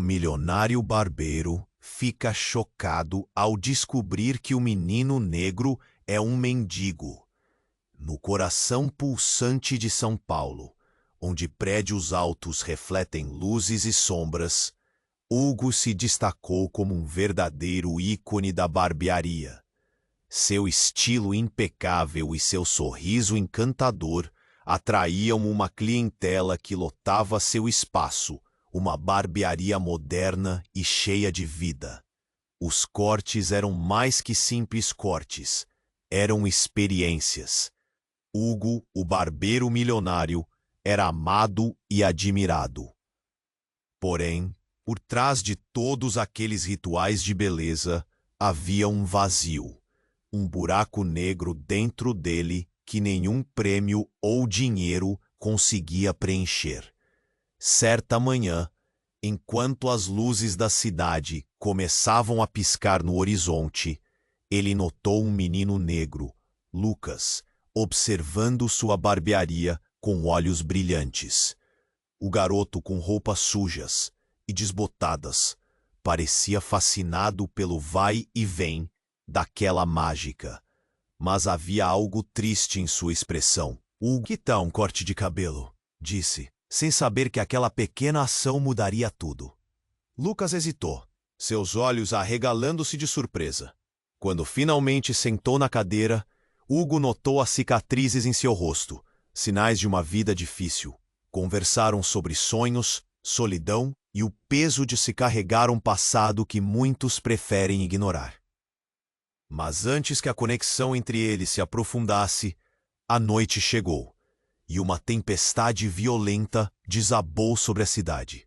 milionário barbeiro fica chocado ao descobrir que o menino negro é um mendigo. No coração pulsante de São Paulo, onde prédios altos refletem luzes e sombras, Hugo se destacou como um verdadeiro ícone da barbearia. Seu estilo impecável e seu sorriso encantador atraíam uma clientela que lotava seu espaço, uma barbearia moderna e cheia de vida. Os cortes eram mais que simples cortes, eram experiências. Hugo, o barbeiro milionário, era amado e admirado. Porém, por trás de todos aqueles rituais de beleza, havia um vazio, um buraco negro dentro dele que nenhum prêmio ou dinheiro conseguia preencher. Certa manhã, enquanto as luzes da cidade começavam a piscar no horizonte, ele notou um menino negro, Lucas, observando sua barbearia com olhos brilhantes. O garoto, com roupas sujas e desbotadas, parecia fascinado pelo vai e vem daquela mágica. Mas havia algo triste em sua expressão. Que tal um corte de cabelo? Disse, sem saber que aquela pequena ação mudaria tudo. Lucas hesitou, seus olhos arregalando-se de surpresa. Quando finalmente sentou na cadeira, Hugo notou as cicatrizes em seu rosto, sinais de uma vida difícil. Conversaram sobre sonhos, solidão e o peso de se carregar um passado que muitos preferem ignorar. Mas antes que a conexão entre eles se aprofundasse, a noite chegou, e uma tempestade violenta desabou sobre a cidade.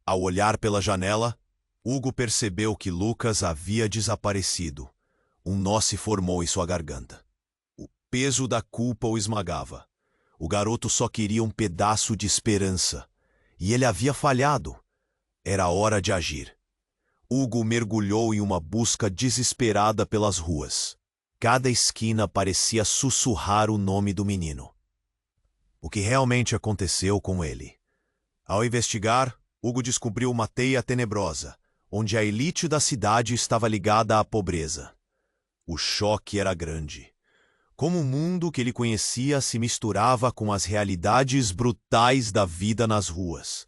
Ao olhar pela janela, Hugo percebeu que Lucas havia desaparecido. Um nó se formou em sua garganta. O peso da culpa o esmagava. O garoto só queria um pedaço de esperança, e ele havia falhado. Era hora de agir. Hugo mergulhou em uma busca desesperada pelas ruas. Cada esquina parecia sussurrar o nome do menino. O que realmente aconteceu com ele? Ao investigar, Hugo descobriu uma teia tenebrosa, onde a elite da cidade estava ligada à pobreza. O choque era grande. Como o mundo que ele conhecia se misturava com as realidades brutais da vida nas ruas.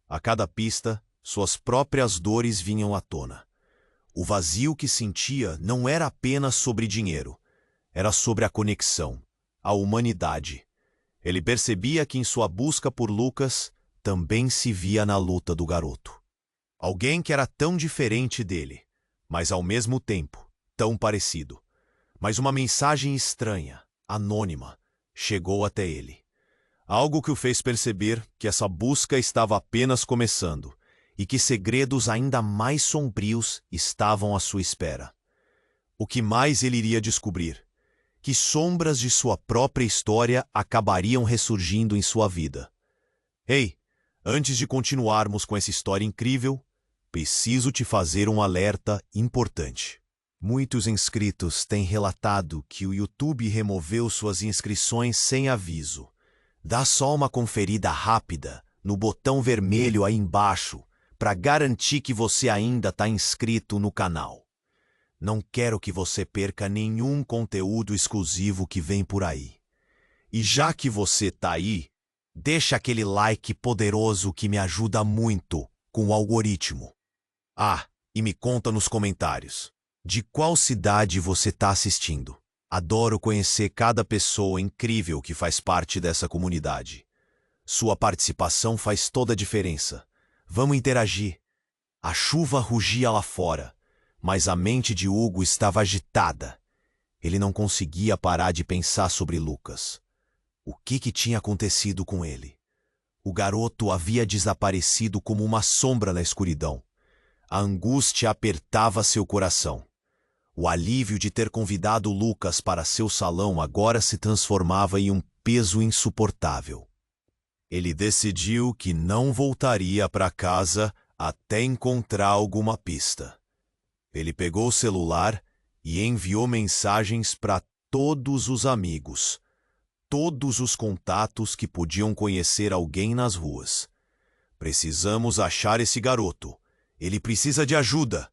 A cada pista, suas próprias dores vinham à tona. O vazio que sentia não era apenas sobre dinheiro, era sobre a conexão, a humanidade. Ele percebia que em sua busca por Lucas, também se via na luta do garoto. Alguém que era tão diferente dele, mas ao mesmo tempo tão parecido. Mas uma mensagem estranha, anônima, chegou até ele. Algo que o fez perceber que essa busca estava apenas começando e que segredos ainda mais sombrios estavam à sua espera. O que mais ele iria descobrir? Que sombras de sua própria história acabariam ressurgindo em sua vida. Ei, antes de continuarmos com essa história incrível, preciso te fazer um alerta importante. Muitos inscritos têm relatado que o YouTube removeu suas inscrições sem aviso. Dá só uma conferida rápida no botão vermelho aí embaixo para garantir que você ainda está inscrito no canal. Não quero que você perca nenhum conteúdo exclusivo que vem por aí. E já que você está aí, deixa aquele like poderoso que me ajuda muito com o algoritmo. Ah, e me conta nos comentários, de qual cidade você está assistindo? Adoro conhecer cada pessoa incrível que faz parte dessa comunidade. Sua participação faz toda a diferença. Vamos interagir. A chuva rugia lá fora, mas a mente de Hugo estava agitada. Ele não conseguia parar de pensar sobre Lucas. O que tinha acontecido com ele? O garoto havia desaparecido como uma sombra na escuridão. A angústia apertava seu coração. O alívio de ter convidado Lucas para seu salão agora se transformava em um peso insuportável. Ele decidiu que não voltaria para casa até encontrar alguma pista. Ele pegou o celular e enviou mensagens para todos os amigos, todos os contatos que podiam conhecer alguém nas ruas. Precisamos achar esse garoto. Ele precisa de ajuda.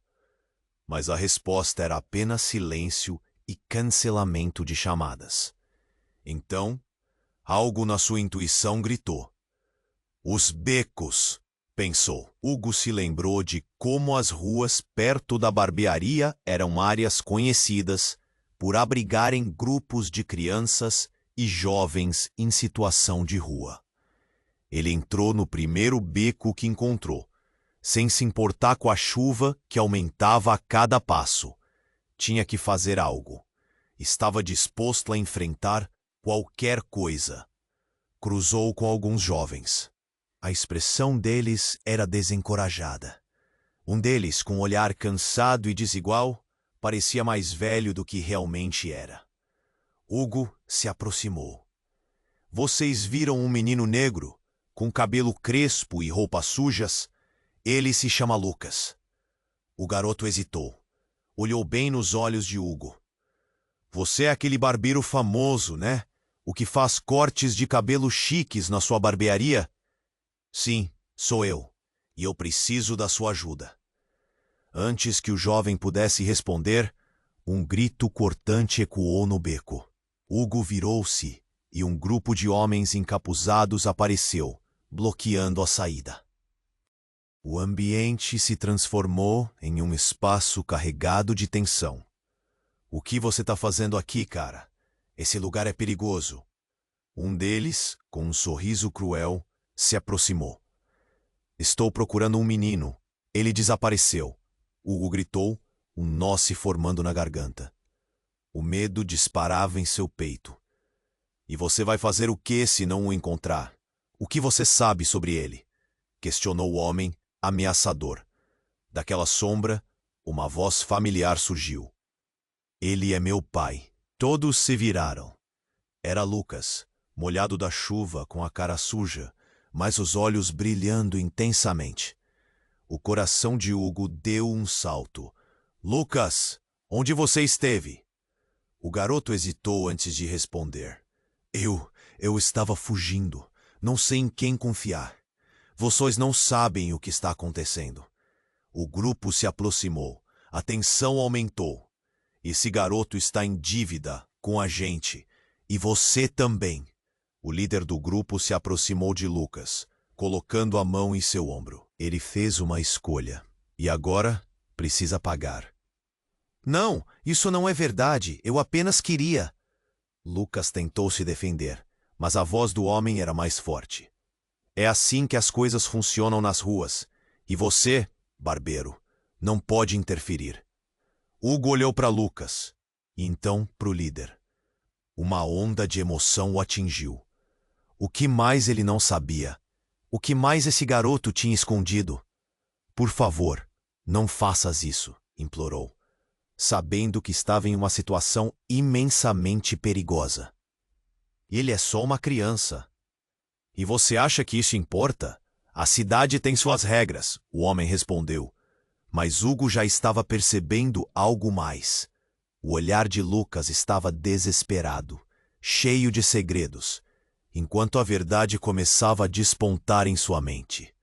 Mas a resposta era apenas silêncio e cancelamento de chamadas. Então, algo na sua intuição gritou. Os becos, pensou. Hugo se lembrou de como as ruas perto da barbearia eram áreas conhecidas por abrigarem grupos de crianças e jovens em situação de rua. Ele entrou no primeiro beco que encontrou, sem se importar com a chuva que aumentava a cada passo. Tinha que fazer algo. Estava disposto a enfrentar qualquer coisa. Cruzou com alguns jovens. A expressão deles era desencorajada. Um deles, com um olhar cansado e desigual, parecia mais velho do que realmente era. Hugo se aproximou. Vocês viram um menino negro, com cabelo crespo e roupas sujas? Ele se chama Lucas. O garoto hesitou. Olhou bem nos olhos de Hugo. Você é aquele barbeiro famoso, né? O que faz cortes de cabelo chiques na sua barbearia? Sim, sou eu. E eu preciso da sua ajuda. Antes que o jovem pudesse responder, um grito cortante ecoou no beco. Hugo virou-se e um grupo de homens encapuzados apareceu, bloqueando a saída. O ambiente se transformou em um espaço carregado de tensão. O que você está fazendo aqui, cara? Esse lugar é perigoso. Um deles, com um sorriso cruel, se aproximou. Estou procurando um menino. Ele desapareceu. Hugo gritou, um nó se formando na garganta. O medo disparava em seu peito. E você vai fazer o que se não o encontrar? O que você sabe sobre ele? Questionou o homem, ameaçador. Daquela sombra, uma voz familiar surgiu. Ele é meu pai. Todos se viraram. Era Lucas, molhado da chuva, com a cara suja, mas os olhos brilhando intensamente. O coração de Hugo deu um salto. Lucas, onde você esteve? O garoto hesitou antes de responder. Eu estava fugindo. Não sei em quem confiar. Vocês não sabem o que está acontecendo. O grupo se aproximou. A tensão aumentou. Esse garoto está em dívida com a gente. E você também. O líder do grupo se aproximou de Lucas, colocando a mão em seu ombro. Ele fez uma escolha. E agora precisa pagar. Não, isso não é verdade. Eu apenas queria. Lucas tentou se defender, mas a voz do homem era mais forte. É assim que as coisas funcionam nas ruas. E você, barbeiro, não pode interferir. Hugo olhou para Lucas, e então para o líder. Uma onda de emoção o atingiu. O que mais ele não sabia? O que mais esse garoto tinha escondido? Por favor, não faças isso, implorou, sabendo que estava em uma situação imensamente perigosa. Ele é só uma criança. E você acha que isso importa? A cidade tem suas regras, o homem respondeu. Mas Hugo já estava percebendo algo mais. O olhar de Lucas estava desesperado, cheio de segredos, enquanto a verdade começava a despontar em sua mente.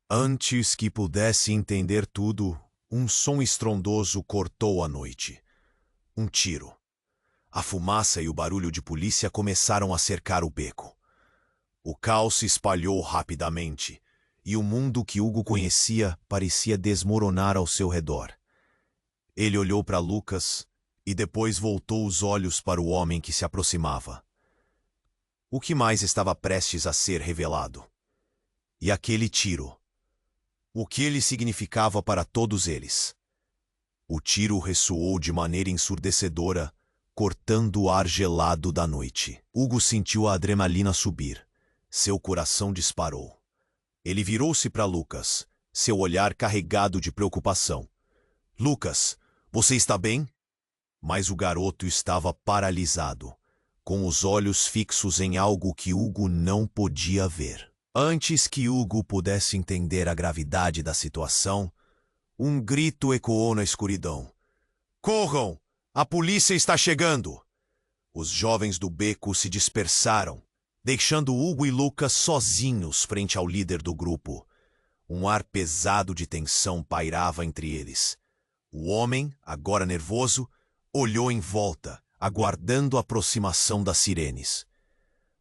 Antes que pudesse entender tudo, um som estrondoso cortou a noite. Um tiro. A fumaça e o barulho de polícia começaram a cercar o beco. O caos se espalhou rapidamente, e o mundo que Hugo conhecia parecia desmoronar ao seu redor. Ele olhou para Lucas e depois voltou os olhos para o homem que se aproximava. O que mais estava prestes a ser revelado? E aquele tiro? O que ele significava para todos eles? O tiro ressoou de maneira ensurdecedora, cortando o ar gelado da noite. Hugo sentiu a adrenalina subir. Seu coração disparou. Ele virou-se para Lucas, seu olhar carregado de preocupação. Lucas, você está bem? Mas o garoto estava paralisado, com os olhos fixos em algo que Hugo não podia ver. Antes que Hugo pudesse entender a gravidade da situação, um grito ecoou na escuridão. Corram! A polícia está chegando! Os jovens do beco se dispersaram, deixando Hugo e Lucas sozinhos frente ao líder do grupo. Um ar pesado de tensão pairava entre eles. O homem, agora nervoso, olhou em volta, aguardando a aproximação das sirenes.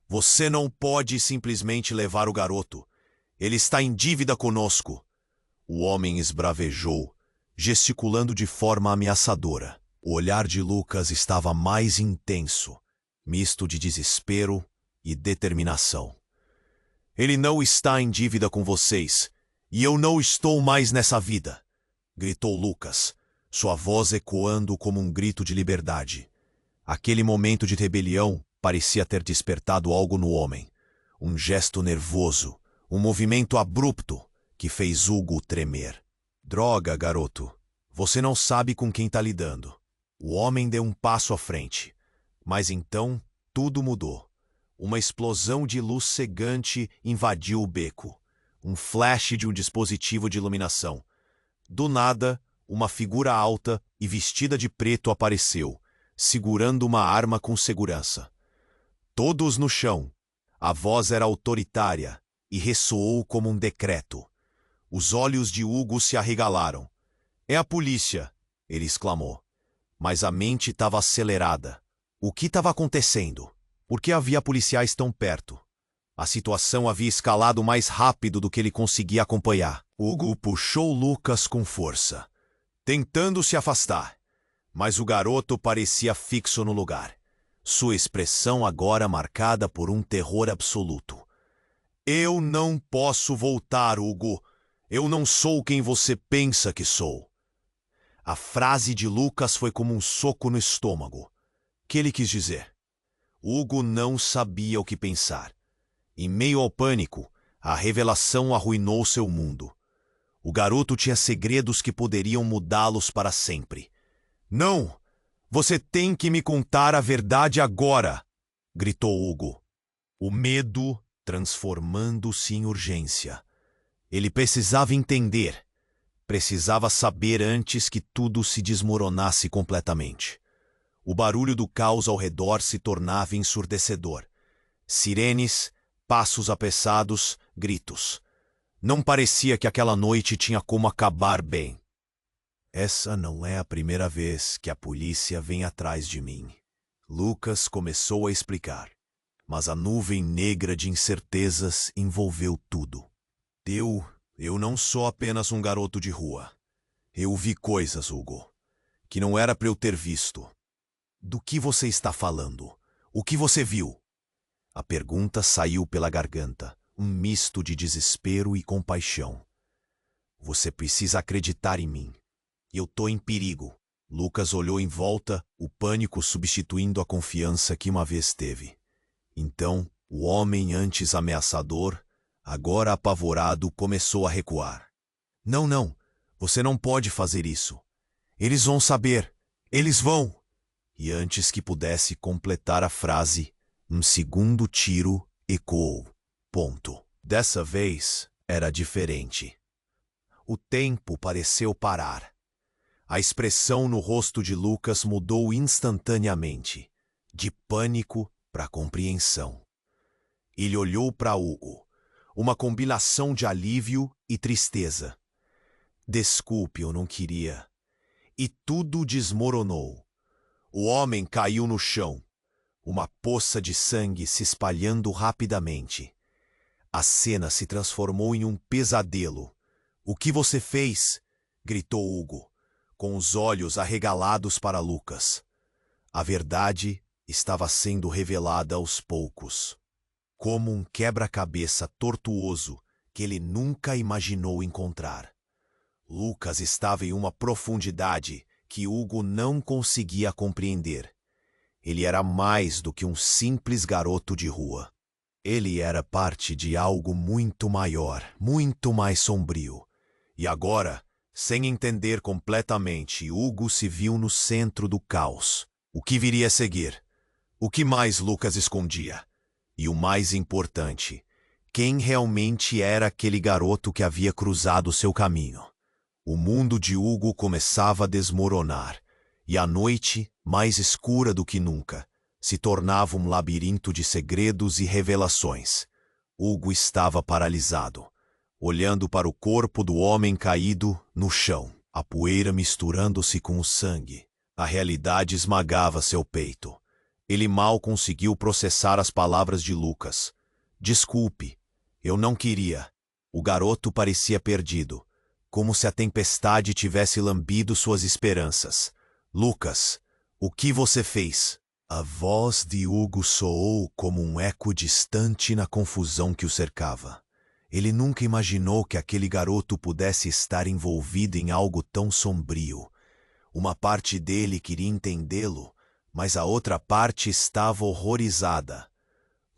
Você não pode simplesmente levar o garoto. Ele está em dívida conosco. O homem esbravejou, gesticulando de forma ameaçadora. O olhar de Lucas estava mais intenso, misto de desespero e determinação. Ele não está em dívida com vocês, e eu não estou mais nessa vida, gritou Lucas, sua voz ecoando como um grito de liberdade. Aquele momento de rebelião parecia ter despertado algo no homem. Um gesto nervoso, um movimento abrupto que fez Hugo tremer. Droga, garoto. Você não sabe com quem está lidando. O homem deu um passo à frente. Mas então, tudo mudou. Uma explosão de luz cegante invadiu o beco. Um flash de um dispositivo de iluminação. Do nada, uma figura alta e vestida de preto apareceu, segurando uma arma com segurança. Todos no chão. A voz era autoritária e ressoou como um decreto. Os olhos de Hugo se arregalaram. É a polícia, ele exclamou. Mas a mente estava acelerada. O que estava acontecendo? Por que havia policiais tão perto? A situação havia escalado mais rápido do que ele conseguia acompanhar. Hugo puxou Lucas com força, tentando se afastar. Mas o garoto parecia fixo no lugar. Sua expressão agora marcada por um terror absoluto. Eu não posso voltar, Hugo. Eu não sou quem você pensa que sou. A frase de Lucas foi como um soco no estômago. O que ele quis dizer? Hugo não sabia o que pensar. Em meio ao pânico, a revelação arruinou seu mundo. O garoto tinha segredos que poderiam mudá-los para sempre. Não! Você tem que me contar a verdade agora! Gritou Hugo. O medo transformando-se em urgência. Ele precisava entender. Precisava saber antes que tudo se desmoronasse completamente. O barulho do caos ao redor se tornava ensurdecedor. Sirenes, passos apressados, gritos. Não parecia que aquela noite tinha como acabar bem. Essa não é a primeira vez que a polícia vem atrás de mim. Lucas começou a explicar, mas a nuvem negra de incertezas envolveu tudo. Eu não sou apenas um garoto de rua. Eu vi coisas, Hugo, que não era para eu ter visto. Do que você está falando? O que você viu? A pergunta saiu pela garganta, um misto de desespero e compaixão. Você precisa acreditar em mim. Eu tô em perigo. Lucas olhou em volta, o pânico substituindo a confiança que uma vez teve. Então, o homem antes ameaçador, agora apavorado, começou a recuar. Não, você não pode fazer isso. Eles vão saber. Eles vão! E antes que pudesse completar a frase, um segundo tiro ecoou. Ponto. Dessa vez, era diferente. O tempo pareceu parar. A expressão no rosto de Lucas mudou instantaneamente, de pânico para compreensão. Ele olhou para Hugo, uma combinação de alívio e tristeza. Desculpe, eu não queria. E tudo desmoronou. O homem caiu no chão, uma poça de sangue se espalhando rapidamente. A cena se transformou em um pesadelo. O que você fez? Gritou Hugo, com os olhos arregalados para Lucas. A verdade estava sendo revelada aos poucos, como um quebra-cabeça tortuoso que ele nunca imaginou encontrar. Lucas estava em uma profundidade que Hugo não conseguia compreender. Ele era mais do que um simples garoto de rua. Ele era parte de algo muito maior, muito mais sombrio. E agora, sem entender completamente, Hugo se viu no centro do caos. O que viria a seguir? O que mais Lucas escondia? E o mais importante, quem realmente era aquele garoto que havia cruzado seu caminho? O mundo de Hugo começava a desmoronar, e a noite, mais escura do que nunca, se tornava um labirinto de segredos e revelações. Hugo estava paralisado. olhando para o corpo do homem caído no chão, a poeira misturando-se com o sangue. A realidade esmagava seu peito. Ele mal conseguiu processar as palavras de Lucas. Desculpe, eu não queria. O garoto parecia perdido, como se a tempestade tivesse lambido suas esperanças. Lucas, o que você fez? A voz de Hugo soou como um eco distante na confusão que o cercava. Ele nunca imaginou que aquele garoto pudesse estar envolvido em algo tão sombrio. Uma parte dele queria entendê-lo, mas a outra parte estava horrorizada.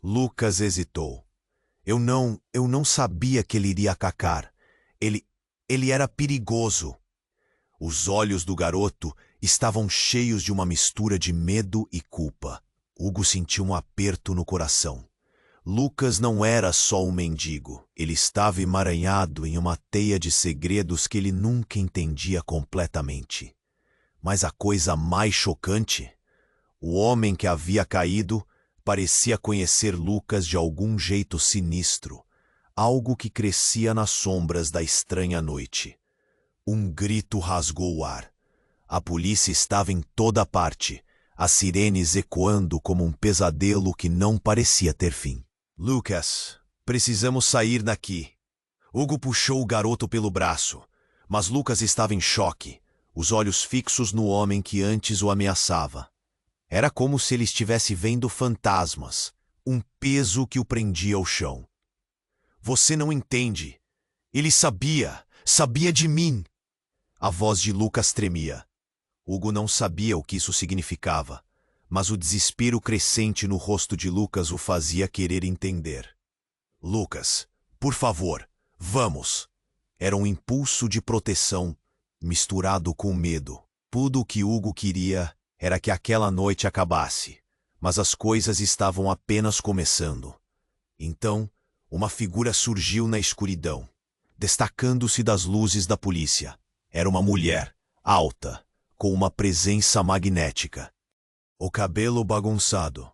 Lucas hesitou. Eu não sabia que ele iria atacar. Ele era perigoso. Os olhos do garoto estavam cheios de uma mistura de medo e culpa. Hugo sentiu um aperto no coração. Lucas não era só um mendigo. Ele estava emaranhado em uma teia de segredos que ele nunca entendia completamente. Mas a coisa mais chocante, o homem que havia caído parecia conhecer Lucas de algum jeito sinistro, algo que crescia nas sombras da estranha noite. Um grito rasgou o ar. A polícia estava em toda parte, as sirenes ecoando como um pesadelo que não parecia ter fim. Lucas, precisamos sair daqui. Hugo puxou o garoto pelo braço, mas Lucas estava em choque, os olhos fixos no homem que antes o ameaçava. Era como se ele estivesse vendo fantasmas, um peso que o prendia ao chão. Você não entende. Ele sabia de mim. A voz de Lucas tremia. Hugo não sabia o que isso significava, mas o desespero crescente no rosto de Lucas o fazia querer entender. Lucas, por favor, vamos. Era um impulso de proteção, misturado com medo. Tudo o que Hugo queria era que aquela noite acabasse, mas as coisas estavam apenas começando. Então, uma figura surgiu na escuridão, destacando-se das luzes da polícia. Era uma mulher, alta, com uma presença magnética. O cabelo bagunçado,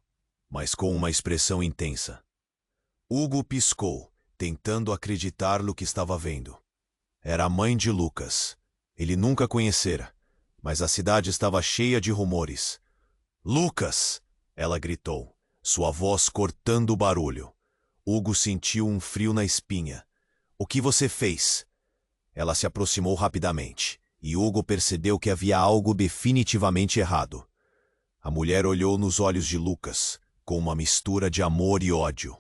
mas com uma expressão intensa. Hugo piscou, tentando acreditar no que estava vendo. Era a mãe de Lucas. Ele nunca conhecera, mas a cidade estava cheia de rumores. Lucas! Ela gritou, sua voz cortando o barulho. Hugo sentiu um frio na espinha. O que você fez? Ela se aproximou rapidamente, e Hugo percebeu que havia algo definitivamente errado. A mulher olhou nos olhos de Lucas, com uma mistura de amor e ódio.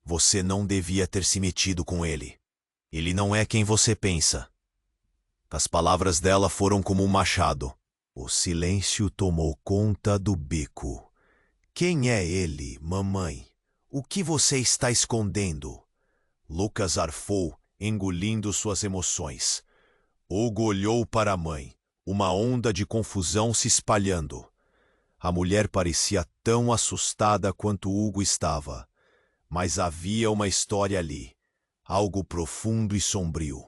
Você não devia ter se metido com ele. Ele não é quem você pensa. As palavras dela foram como um machado. O silêncio tomou conta do beco. Quem é ele, mamãe? O que você está escondendo? Lucas arfou, engolindo suas emoções. Hugo olhou para a mãe, uma onda de confusão se espalhando. A mulher parecia tão assustada quanto Hugo estava. Mas havia uma história ali, algo profundo e sombrio.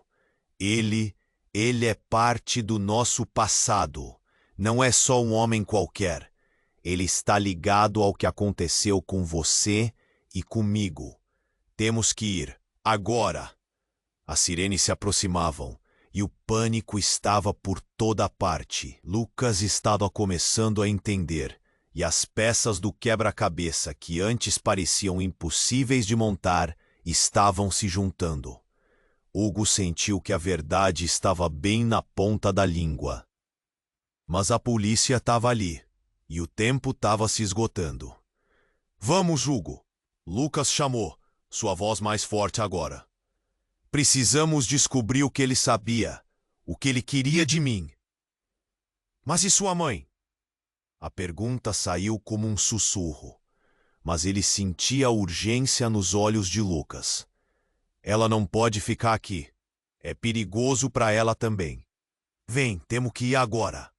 Ele é parte do nosso passado. Não é só um homem qualquer. Ele está ligado ao que aconteceu com você e comigo. Temos que ir, agora. As sirenes se aproximavam, e o pânico estava por toda parte. Lucas estava começando a entender, e as peças do quebra-cabeça que antes pareciam impossíveis de montar estavam se juntando. Hugo sentiu que a verdade estava bem na ponta da língua. Mas a polícia estava ali, e o tempo estava se esgotando. Vamos, Hugo! Lucas chamou, sua voz mais forte agora. Precisamos descobrir o que ele sabia, o que ele queria de mim. Mas e sua mãe? A pergunta saiu como um sussurro, mas ele sentia a urgência nos olhos de Lucas. Ela não pode ficar aqui. É perigoso para ela também. Vem, temos que ir agora.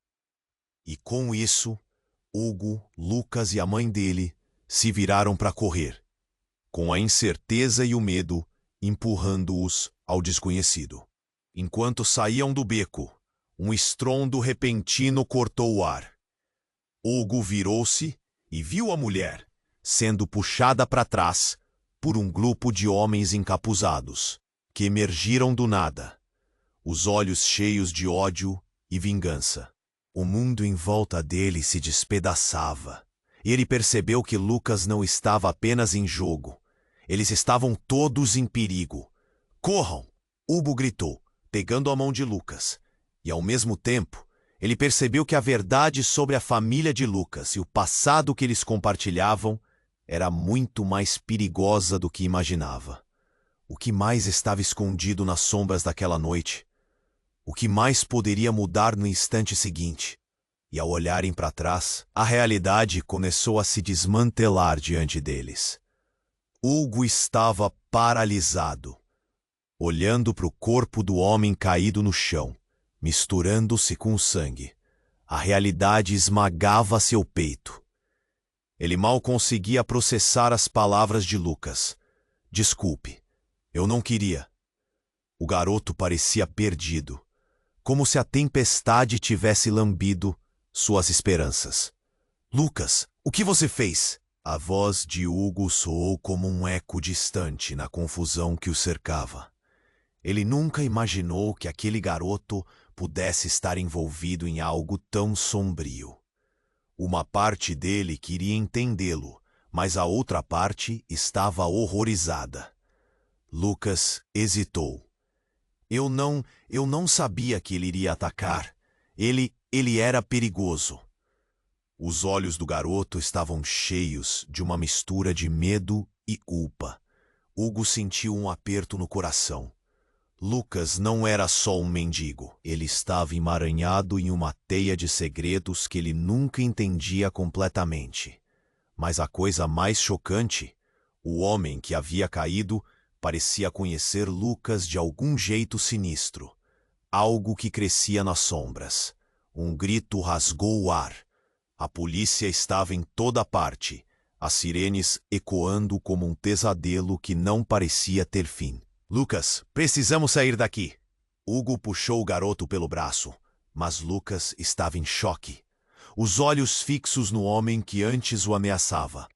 E com isso, Hugo, Lucas e a mãe dele se viraram para correr, com a incerteza e o medo empurrando-os ao desconhecido. Enquanto saíam do beco, um estrondo repentino cortou o ar. Hugo virou-se e viu a mulher sendo puxada para trás por um grupo de homens encapuzados. que emergiram do nada, os olhos cheios de ódio e vingança. O mundo em volta dele se despedaçava, e ele percebeu que Lucas não estava apenas em jogo. Eles estavam todos em perigo. Corram! Hugo gritou, pegando a mão de Lucas. E ao mesmo tempo, ele percebeu que a verdade sobre a família de Lucas e o passado que eles compartilhavam era muito mais perigosa do que imaginava. O que mais estava escondido nas sombras daquela noite? O que mais poderia mudar no instante seguinte? E ao olharem para trás, a realidade começou a se desmantelar diante deles. Hugo estava paralisado, olhando para o corpo do homem caído no chão, misturando-se com o sangue. A realidade esmagava seu peito. Ele mal conseguia processar as palavras de Lucas. Desculpe, eu não queria. O garoto parecia perdido, como se a tempestade tivesse lambido suas esperanças. Lucas, o que você fez? A voz de Hugo soou como um eco distante na confusão que o cercava. Ele nunca imaginou que aquele garoto pudesse estar envolvido em algo tão sombrio. Uma parte dele queria entendê-lo, mas a outra parte estava horrorizada. Lucas hesitou. Eu não sabia que ele iria atacar. Ele era perigoso. Os olhos do garoto estavam cheios de uma mistura de medo e culpa. Hugo sentiu um aperto no coração. Lucas não era só um mendigo. Ele estava emaranhado em uma teia de segredos que ele nunca entendia completamente. Mas a coisa mais chocante, o homem que havia caído parecia conhecer Lucas de algum jeito sinistro. Algo que crescia nas sombras. Um grito rasgou o ar. A polícia estava em toda parte, as sirenes ecoando como um pesadelo que não parecia ter fim. Lucas, precisamos sair daqui. Hugo puxou o garoto pelo braço, mas Lucas estava em choque, os olhos fixos no homem que antes o ameaçava.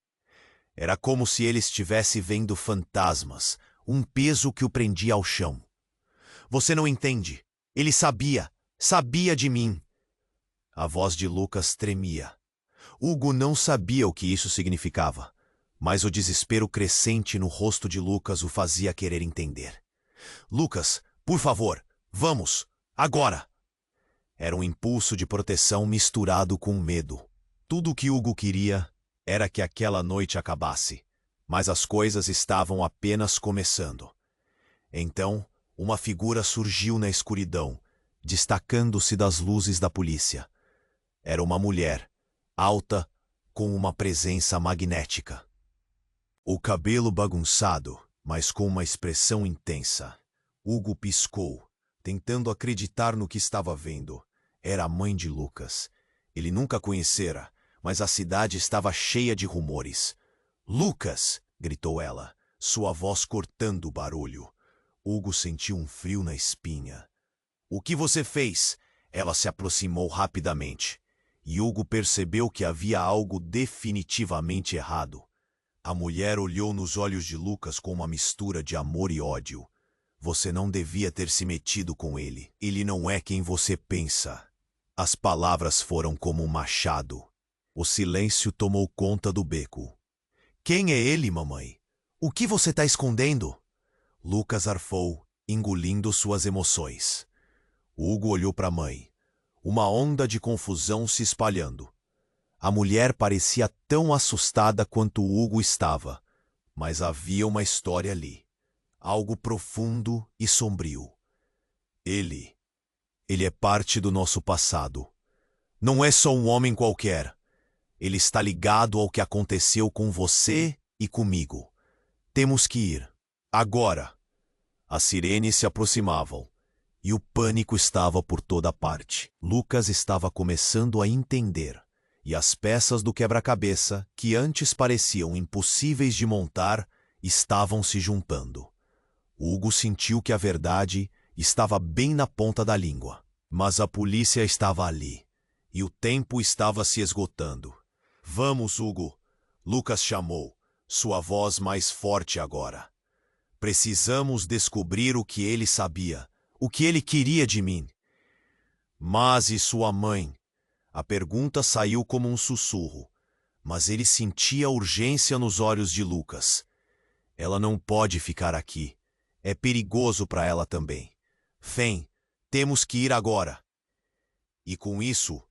Era como se ele estivesse vendo fantasmas, um peso que o prendia ao chão. Você não entende. Ele sabia de mim. A voz de Lucas tremia. Hugo não sabia o que isso significava, mas o desespero crescente no rosto de Lucas o fazia querer entender. Lucas, por favor, vamos, agora! Era um impulso de proteção misturado com medo. Tudo o que Hugo queria era que aquela noite acabasse, mas as coisas estavam apenas começando. Então, uma figura surgiu na escuridão, destacando-se das luzes da polícia. Era uma mulher, alta, com uma presença magnética. O cabelo bagunçado, mas com uma expressão intensa. Hugo piscou, tentando acreditar no que estava vendo. Era a mãe de Lucas. Ele nunca a conhecera, mas a cidade estava cheia de rumores. Lucas! Gritou ela, sua voz cortando o barulho. Hugo sentiu um frio na espinha. O que você fez? Ela se aproximou rapidamente. E Hugo percebeu que havia algo definitivamente errado. A mulher olhou nos olhos de Lucas com uma mistura de amor e ódio. Você não devia ter se metido com ele. Ele não é quem você pensa. As palavras foram como um machado. O silêncio tomou conta do beco. Quem é ele, mamãe? O que você está escondendo? Lucas arfou, engolindo suas emoções. Hugo olhou para a mãe. Uma onda de confusão se espalhando. A mulher parecia tão assustada quanto Hugo estava, mas havia uma história ali. Algo profundo e sombrio. Ele é parte do nosso passado. Não é só um homem qualquer. Ele está ligado ao que aconteceu com você e comigo. Temos que ir. Agora. As sirenes se aproximavam. E o pânico estava por toda parte. Lucas estava começando a entender. E as peças do quebra-cabeça, que antes pareciam impossíveis de montar, estavam se juntando. Hugo sentiu que a verdade estava bem na ponta da língua. Mas a polícia estava ali. E o tempo estava se esgotando. Vamos, Hugo! Lucas chamou, sua voz mais forte agora. Precisamos descobrir o que ele sabia, o que ele queria de mim. Mas e sua mãe? A pergunta saiu como um sussurro, mas ele sentia urgência nos olhos de Lucas. Ela não pode ficar aqui. É perigoso para ela também. Fen, temos que ir agora. E com isso,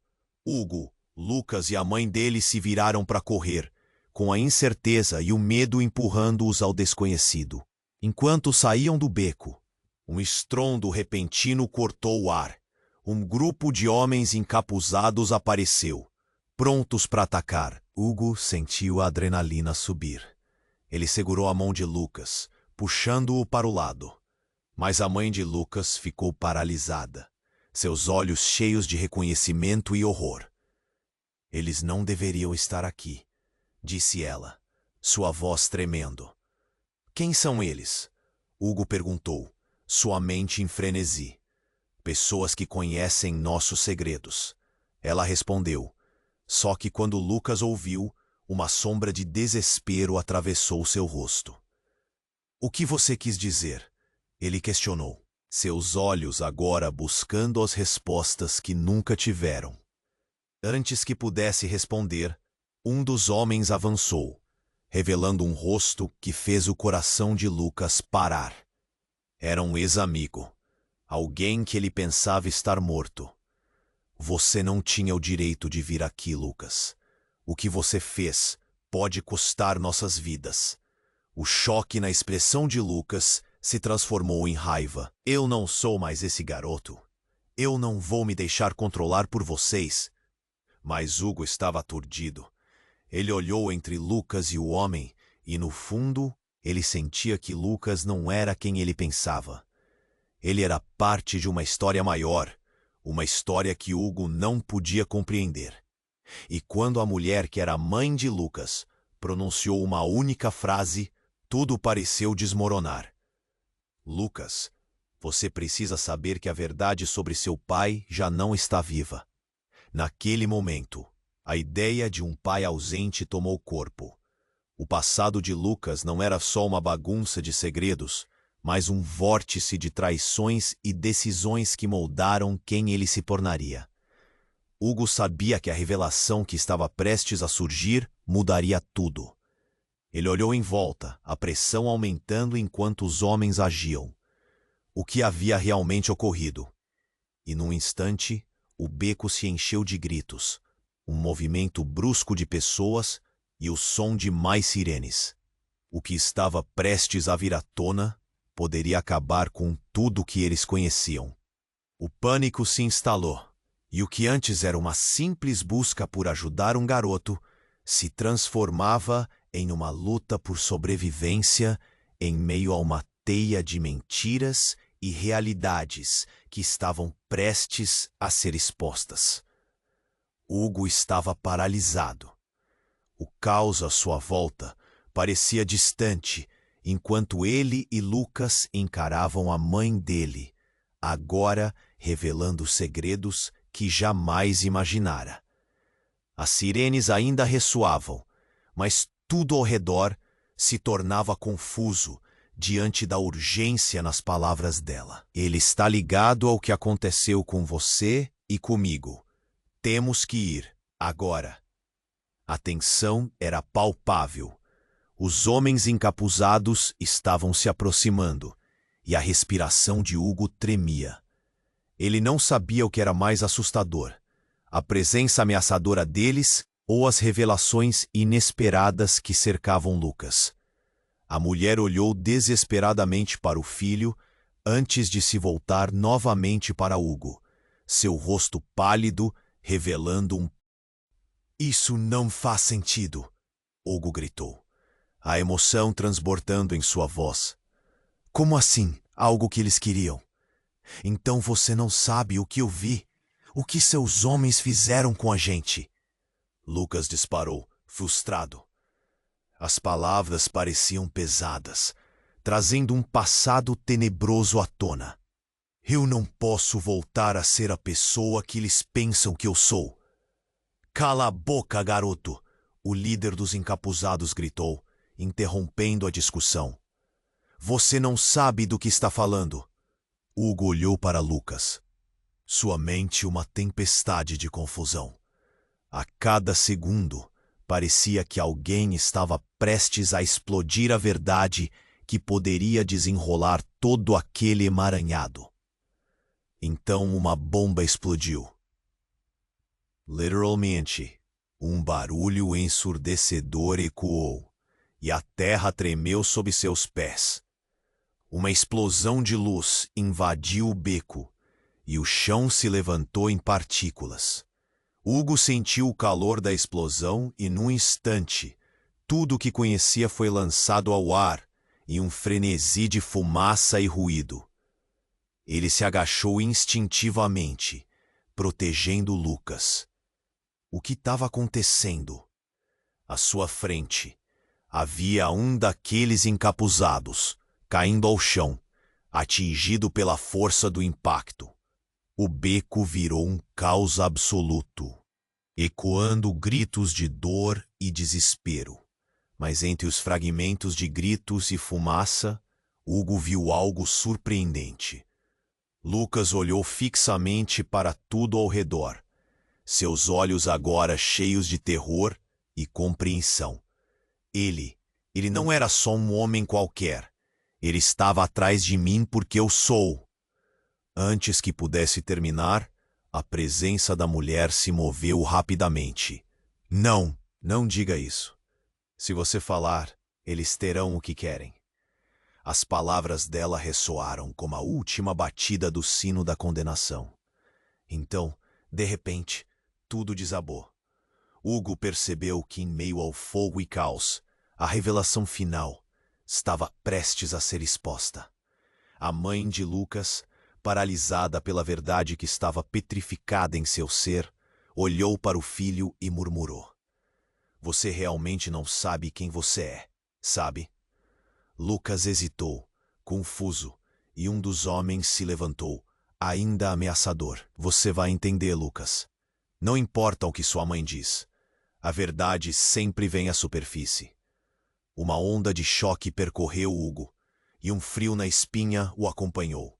Hugo, Lucas e a mãe dele se viraram para correr, com a incerteza e o medo empurrando-os ao desconhecido. Enquanto saíam do beco, um estrondo repentino cortou o ar. Um grupo de homens encapuzados apareceu, prontos para atacar. Hugo sentiu a adrenalina subir. Ele segurou a mão de Lucas, puxando-o para o lado. Mas a mãe de Lucas ficou paralisada, seus olhos cheios de reconhecimento e horror. Eles não deveriam estar aqui, disse ela, sua voz tremendo. Quem são eles? Hugo perguntou, sua mente em frenesi. Pessoas que conhecem nossos segredos. Ela respondeu. Só que quando Lucas ouviu, uma sombra de desespero atravessou seu rosto. O que você quis dizer? Ele questionou, seus olhos agora buscando as respostas que nunca tiveram. Antes que pudesse responder, um dos homens avançou, revelando um rosto que fez o coração de Lucas parar. Era um ex-amigo. Alguém que ele pensava estar morto. Você não tinha o direito de vir aqui, Lucas. O que você fez pode custar nossas vidas. O choque na expressão de Lucas se transformou em raiva. Eu não sou mais esse garoto. Eu não vou me deixar controlar por vocês. Mas Hugo estava aturdido. Ele olhou entre Lucas e o homem e, no fundo, ele sentia que Lucas não era quem ele pensava. Ele era parte de uma história maior, uma história que Hugo não podia compreender. E quando a mulher que era mãe de Lucas pronunciou uma única frase, tudo pareceu desmoronar. Lucas, você precisa saber que a verdade sobre seu pai já não está viva. Naquele momento, a ideia de um pai ausente tomou corpo. O passado de Lucas não era só uma bagunça de segredos, mas um vórtice de traições e decisões que moldaram quem ele se tornaria. Hugo sabia que a revelação que estava prestes a surgir mudaria tudo. Ele olhou em volta, a pressão aumentando enquanto os homens agiam. O que havia realmente ocorrido? E num instante, o beco se encheu de gritos, um movimento brusco de pessoas e o som de mais sirenes. O que estava prestes a vir à tona poderia acabar com tudo que eles conheciam. O pânico se instalou, e o que antes era uma simples busca por ajudar um garoto se transformava em uma luta por sobrevivência em meio a uma teia de mentiras e realidades que estavam prestes a ser expostas. Hugo estava paralisado. O caos à sua volta parecia distante, enquanto ele e Lucas encaravam a mãe dele, agora revelando segredos que jamais imaginara. As sirenes ainda ressoavam, mas tudo ao redor se tornava confuso diante da urgência nas palavras dela. Ele está ligado ao que aconteceu com você e comigo. Temos que ir, agora. A tensão era palpável. Os homens encapuzados estavam se aproximando, e a respiração de Hugo tremia. Ele não sabia o que era mais assustador, a presença ameaçadora deles ou as revelações inesperadas que cercavam Lucas. A mulher olhou desesperadamente para o filho antes de se voltar novamente para Hugo, seu rosto pálido revelando um... Isso não faz sentido, Hugo gritou, a emoção transbordando em sua voz. Como assim, algo que eles queriam? Então você não sabe o que eu vi, o que seus homens fizeram com a gente. Lucas disparou, frustrado. As palavras pareciam pesadas, trazendo um passado tenebroso à tona. Eu não posso voltar a ser a pessoa que eles pensam que eu sou. Cala a boca, garoto! O líder dos encapuzados gritou, interrompendo a discussão. Você não sabe do que está falando. Hugo olhou para Lucas. Sua mente uma tempestade de confusão. A cada segundo, parecia que alguém estava prestes a explodir a verdade que poderia desenrolar todo aquele emaranhado. Então uma bomba explodiu. Literalmente, um barulho ensurdecedor ecoou, e a terra tremeu sob seus pés. Uma explosão de luz invadiu o beco, e o chão se levantou em partículas. Hugo sentiu o calor da explosão e, num instante, tudo o que conhecia foi lançado ao ar, em um frenesi de fumaça e ruído. Ele se agachou instintivamente, protegendo Lucas. O que estava acontecendo? À sua frente, havia um daqueles encapuzados, caindo ao chão, atingido pela força do impacto. O beco virou um caos absoluto, ecoando gritos de dor e desespero. Mas entre os fragmentos de gritos e fumaça, Hugo viu algo surpreendente. Lucas olhou fixamente para tudo ao redor, seus olhos agora cheios de terror e compreensão. Ele não era só um homem qualquer. Ele estava atrás de mim porque eu sou. Antes que pudesse terminar, a presença da mulher se moveu rapidamente. Não, não diga isso. Se você falar, eles terão o que querem. As palavras dela ressoaram como a última batida do sino da condenação. Então, de repente, tudo desabou. Hugo percebeu que, em meio ao fogo e caos, a revelação final estava prestes a ser exposta. A mãe de Lucas, paralisada pela verdade que estava petrificada em seu ser, olhou para o filho e murmurou: Você realmente não sabe quem você é, sabe? Lucas hesitou, confuso, e um dos homens se levantou, ainda ameaçador. Você vai entender, Lucas. Não importa o que sua mãe diz. A verdade sempre vem à superfície. Uma onda de choque percorreu Hugo, e um frio na espinha o acompanhou.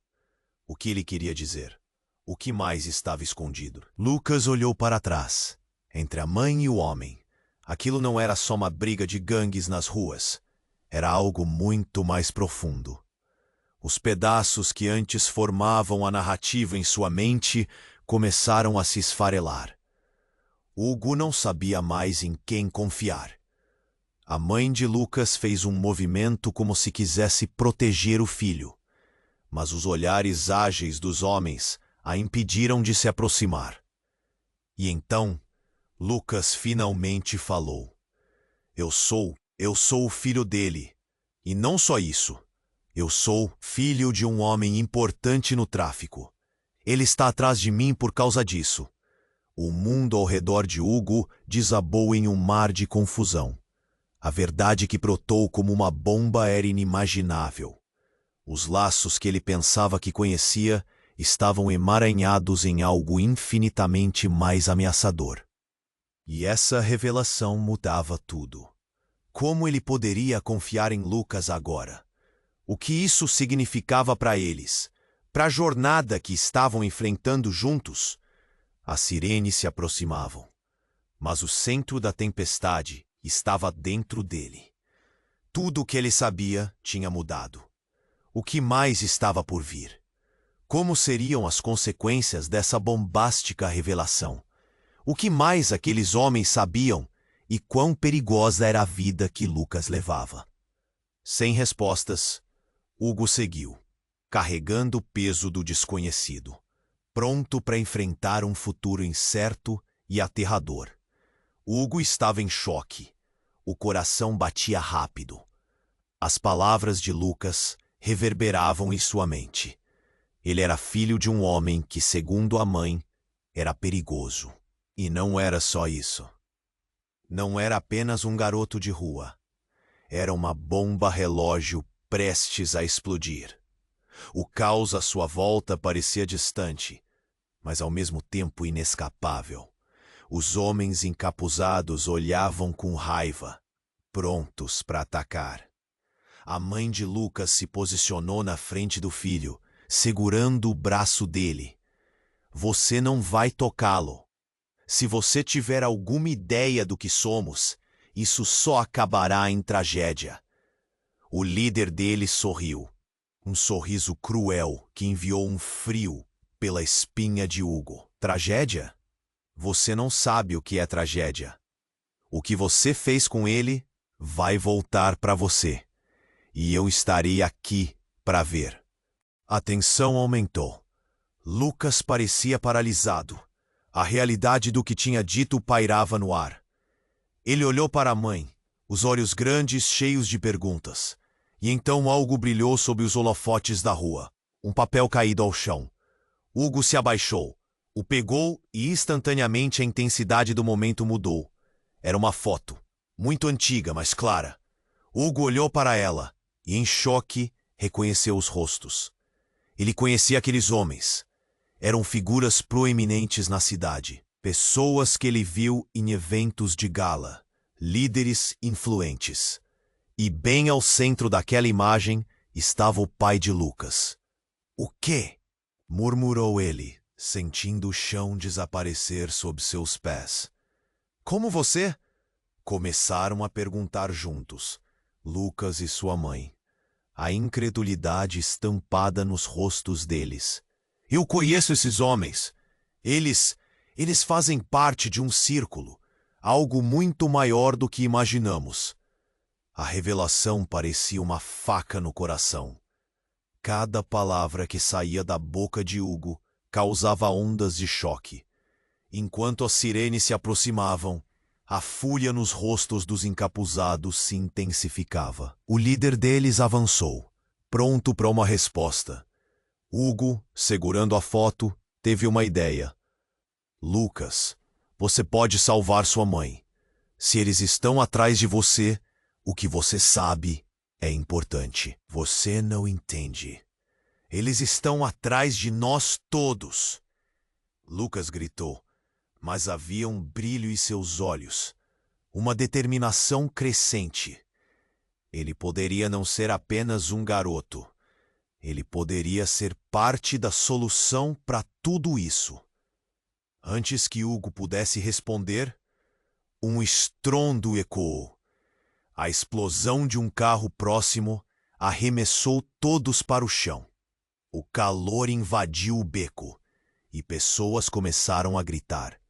O que ele queria dizer? O que mais estava escondido? Lucas olhou para trás, entre a mãe e o homem. Aquilo não era só uma briga de gangues nas ruas. Era algo muito mais profundo. Os pedaços que antes formavam a narrativa em sua mente começaram a se esfarelar. Hugo não sabia mais em quem confiar. A mãe de Lucas fez um movimento como se quisesse proteger o filho, mas os olhares ágeis dos homens a impediram de se aproximar. E então, Lucas finalmente falou: Eu sou o filho dele. E não só isso. Eu sou filho de um homem importante no tráfico. Ele está atrás de mim por causa disso. O mundo ao redor de Hugo desabou em um mar de confusão. A verdade que brotou como uma bomba era inimaginável. Os laços que ele pensava que conhecia estavam emaranhados em algo infinitamente mais ameaçador. E essa revelação mudava tudo. Como ele poderia confiar em Lucas agora? O que isso significava para eles? Para a jornada que estavam enfrentando juntos? As sirenes se aproximavam, mas o centro da tempestade estava dentro dele. Tudo o que ele sabia tinha mudado. O que mais estava por vir? Como seriam as consequências dessa bombástica revelação? O que mais aqueles homens sabiam e quão perigosa era a vida que Lucas levava? Sem respostas, Hugo seguiu, carregando o peso do desconhecido, pronto para enfrentar um futuro incerto e aterrador. Hugo estava em choque. O coração batia rápido. As palavras de Lucas reverberavam em sua mente. Ele era filho de um homem que, segundo a mãe, era perigoso. E não era só isso. Não era apenas um garoto de rua. Era uma bomba relógio prestes a explodir. O caos à sua volta parecia distante, mas ao mesmo tempo inescapável. Os homens encapuzados olhavam com raiva, prontos para atacar. A mãe de Lucas se posicionou na frente do filho, segurando o braço dele. Você não vai tocá-lo. Se você tiver alguma ideia do que somos, isso só acabará em tragédia. O líder deles sorriu. Um sorriso cruel que enviou um frio pela espinha de Hugo. Tragédia? Você não sabe o que é tragédia. O que você fez com ele vai voltar para você. E eu estarei aqui para ver. A tensão aumentou. Lucas parecia paralisado. A realidade do que tinha dito pairava no ar. Ele olhou para a mãe, os olhos grandes cheios de perguntas. E então algo brilhou sob os holofotes da rua. Um papel caído ao chão. Hugo se abaixou, o pegou e instantaneamente a intensidade do momento mudou. Era uma foto, muito antiga, mas clara. Hugo olhou para ela e, em choque, reconheceu os rostos. Ele conhecia aqueles homens. Eram figuras proeminentes na cidade. Pessoas que ele viu em eventos de gala. Líderes influentes. E bem ao centro daquela imagem estava o pai de Lucas. "O quê?" murmurou ele, sentindo o chão desaparecer sob seus pés. "Como você?" começaram a perguntar juntos, Lucas e sua mãe. A incredulidade estampada nos rostos deles. "Eu conheço esses homens. Eles fazem parte de um círculo, algo muito maior do que imaginamos." A revelação parecia uma faca no coração. Cada palavra que saía da boca de Hugo causava ondas de choque. Enquanto as sirenes se aproximavam, a fúria nos rostos dos encapuzados se intensificava. O líder deles avançou, pronto para uma resposta. Hugo, segurando a foto, teve uma ideia. "Lucas, você pode salvar sua mãe. Se eles estão atrás de você, o que você sabe é importante." "Você não entende. Eles estão atrás de nós todos." Lucas gritou, mas havia um brilho em seus olhos, uma determinação crescente. Ele poderia não ser apenas um garoto. Ele poderia ser parte da solução para tudo isso. Antes que Hugo pudesse responder, um estrondo ecoou. A explosão de um carro próximo arremessou todos para o chão. O calor invadiu o beco e pessoas começaram a gritar.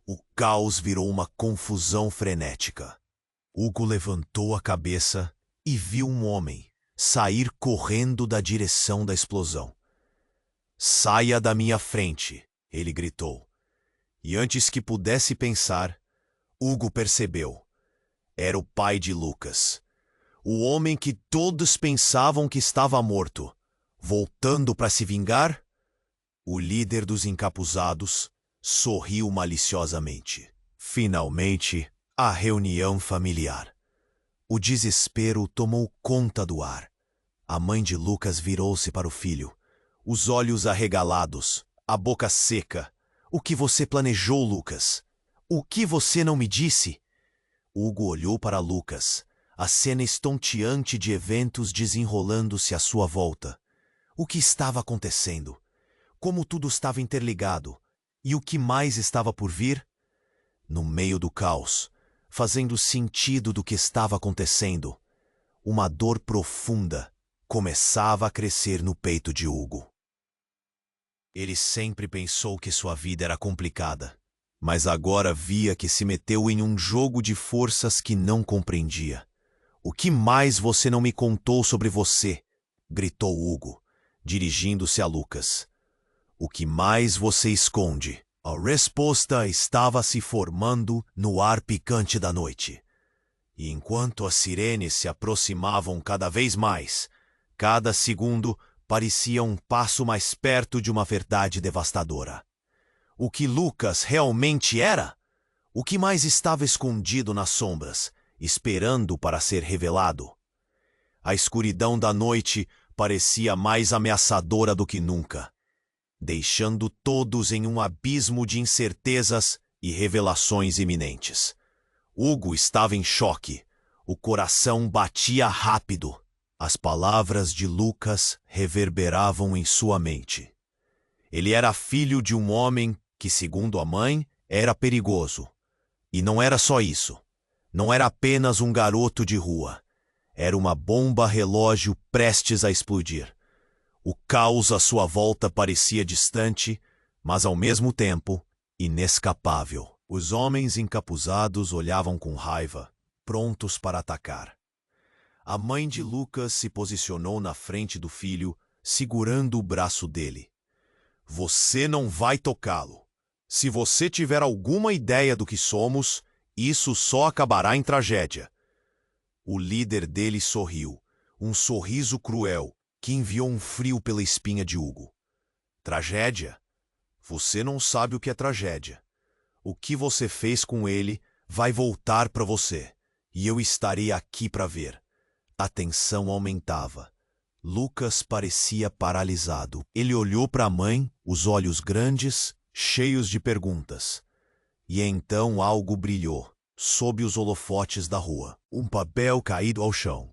O caos virou uma confusão frenética. Hugo levantou a cabeça e viu um homem sair correndo da direção da explosão. "Saia da minha frente!" ele gritou. E antes que pudesse pensar, Hugo percebeu. Era o pai de Lucas. O homem que todos pensavam que estava morto. Voltando para se vingar? O líder dos encapuzados sorriu maliciosamente. Finalmente, a reunião familiar. O desespero tomou conta do ar. A mãe de Lucas virou-se para o filho, os olhos arregalados, a boca seca. "O que você planejou, Lucas? O que você não me disse?" Hugo olhou para Lucas, a cena estonteante de eventos desenrolando-se à sua volta. O que estava acontecendo? Como tudo estava interligado? E o que mais estava por vir? No meio do caos, fazendo sentido do que estava acontecendo, uma dor profunda começava a crescer no peito de Hugo. Ele sempre pensou que sua vida era complicada, mas agora via que se meteu em um jogo de forças que não compreendia. "O que mais você não me contou sobre você?" gritou Hugo, dirigindo-se a Lucas. "O que mais você esconde?" A resposta estava se formando no ar picante da noite. E enquanto as sirenes se aproximavam cada vez mais, cada segundo parecia um passo mais perto de uma verdade devastadora. O que Lucas realmente era? O que mais estava escondido nas sombras, esperando para ser revelado? A escuridão da noite parecia mais ameaçadora do que nunca, deixando todos em um abismo de incertezas e revelações iminentes. Hugo estava em choque. O coração batia rápido. As palavras de Lucas reverberavam em sua mente. Ele era filho de um homem que, segundo a mãe, era perigoso. E não era só isso. Não era apenas um garoto de rua. Era uma bomba relógio prestes a explodir. O caos à sua volta parecia distante, mas ao mesmo tempo inescapável. Os homens encapuzados olhavam com raiva, prontos para atacar. A mãe de Lucas se posicionou na frente do filho, segurando o braço dele. Você não vai tocá-lo. Se você tiver alguma ideia do que somos, isso só acabará em tragédia. O líder dele sorriu, um sorriso cruel, que enviou um frio pela espinha de Hugo. Tragédia? Você não sabe o que é tragédia. O que você fez com ele vai voltar para você, e eu estarei aqui para ver. A tensão aumentava. Lucas parecia paralisado. Ele olhou para a mãe, os olhos grandes, cheios de perguntas. E então algo brilhou, sob os holofotes da rua. Um papel caído ao chão.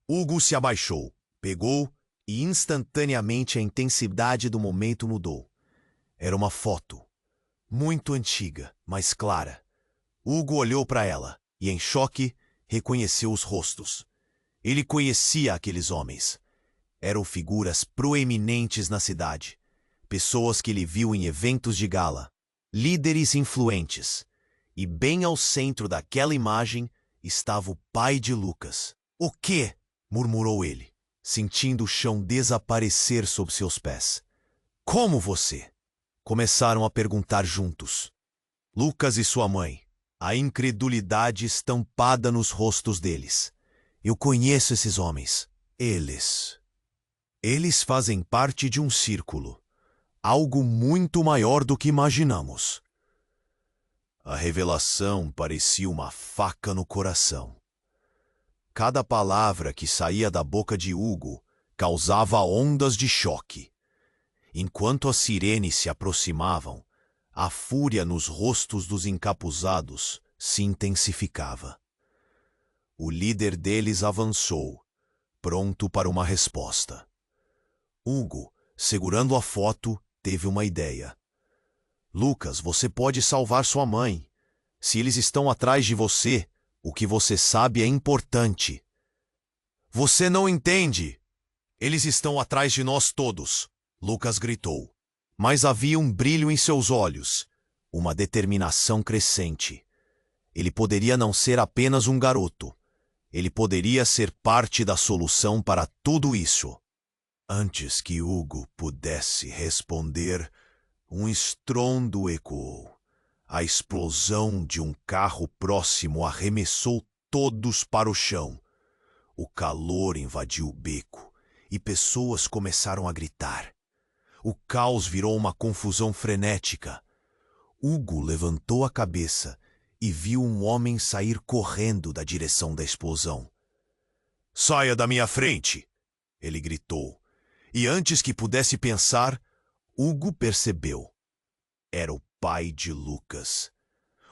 Hugo se abaixou, pegou e instantaneamente a intensidade do momento mudou. Era uma foto, muito antiga, mas clara. Hugo olhou para ela e, em choque, reconheceu os rostos. Ele conhecia aqueles homens. Eram figuras proeminentes na cidade, pessoas que ele viu em eventos de gala, líderes influentes. E bem ao centro daquela imagem estava o pai de Lucas. "O quê?" murmurou ele, sentindo o chão desaparecer sob seus pés. "Como você?" Começaram a perguntar juntos. Lucas e sua mãe, a incredulidade estampada nos rostos deles. "Eu conheço esses homens. Eles fazem parte de um círculo. Algo muito maior do que imaginamos." A revelação parecia uma faca no coração. Cada palavra que saía da boca de Hugo causava ondas de choque. Enquanto as sirenes se aproximavam, a fúria nos rostos dos encapuzados se intensificava. O líder deles avançou, pronto para uma resposta. Hugo, segurando a foto, teve uma ideia. "Lucas, você pode salvar sua mãe. Se eles estão atrás de você, o que você sabe é importante." "Você não entende. Eles estão atrás de nós todos," Lucas gritou. Mas havia um brilho em seus olhos, uma determinação crescente. Ele poderia não ser apenas um garoto. Ele poderia ser parte da solução para tudo isso. Antes que Hugo pudesse responder, um estrondo ecoou. A explosão de um carro próximo arremessou todos para o chão. O calor invadiu o beco e pessoas começaram a gritar. O caos virou uma confusão frenética. Hugo levantou a cabeça e viu um homem sair correndo da direção da explosão. "Saia da minha frente!" ele gritou. E antes que pudesse pensar, Hugo percebeu. Era o pai de Lucas.